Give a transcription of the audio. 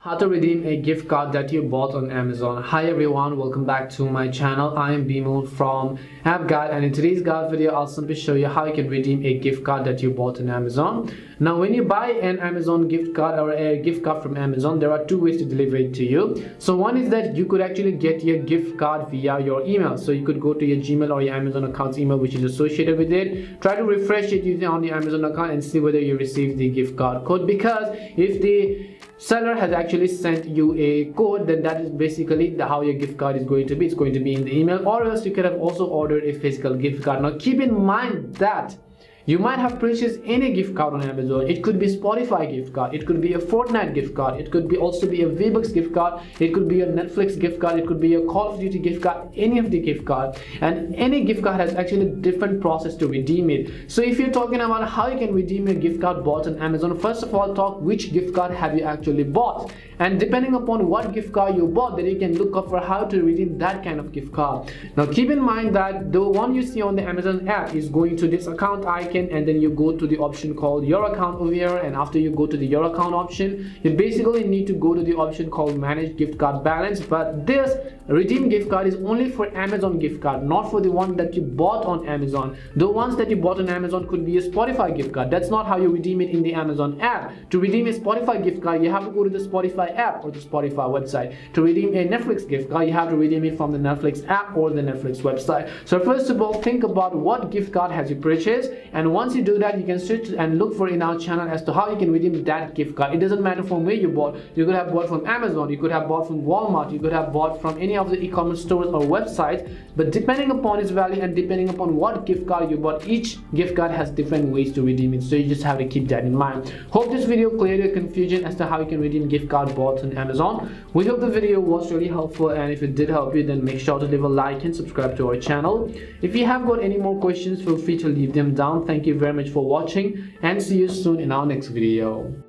How to redeem a gift card that you bought on Amazon. Hi everyone, welcome back to my channel. I am Bimul from App Guide, and in today's guide video I'll simply show you how you can redeem a gift card that you bought on Amazon. Now when you buy an Amazon gift card or a gift card from Amazon, there are two ways to deliver it to you. So one is that you could actually get your gift card via your email. So you could go to your Gmail or your Amazon account's email which is associated with it. Try to refresh it using on the Amazon account and see whether you received the gift card code, because if the seller has actually sent you a code, then that is basically how your gift card is going to be. It's going to be in the email, or else you could have also ordered a physical gift card. Now keep in mind that you might have purchased any gift card on Amazon. It could be Spotify gift card, it could be a Fortnite gift card, it could be also be a V-Bucks gift card, it could be a Netflix gift card, it could be a Call of Duty gift card, any of the gift card. And any gift card has actually a different process to redeem it. So if you're talking about how you can redeem your gift card bought on Amazon, first of all talk which gift card have you actually bought, and depending upon what gift card you bought, then you can look up for how to redeem that kind of gift card. Now keep in mind that the one you see on the Amazon app is going to this account icon, and then you go to the option called your account over here, and after you go to the your account option, you basically need to go to the option called manage gift card balance. But this redeem gift card is only for Amazon gift card, not for the one that you bought on Amazon. The ones that you bought on Amazon could be a Spotify gift card. That's not how you redeem it in the Amazon app. To redeem a Spotify gift card, you have to go to the Spotify app or the Spotify website. To redeem a Netflix gift card, you have to redeem it from the Netflix app or the Netflix website. So first of all, think about what gift card has you purchased, and once you do that, you can search and look for in our channel as to how you can redeem that gift card. It doesn't matter from where you bought. You could have bought from Amazon, you could have bought from Walmart, you could have bought from any of the e-commerce stores or websites, but depending upon its value and depending upon what gift card you bought, each gift card has different ways to redeem it. So you just have to keep that in mind. Hope this video cleared your confusion as to how you can redeem gift card bought on Amazon. We hope the video was really helpful, and if it did help you, then make sure to leave a like and subscribe to our channel. If you have got any more questions, feel free to leave them down. Thank you very much for watching, and see you soon in our next video.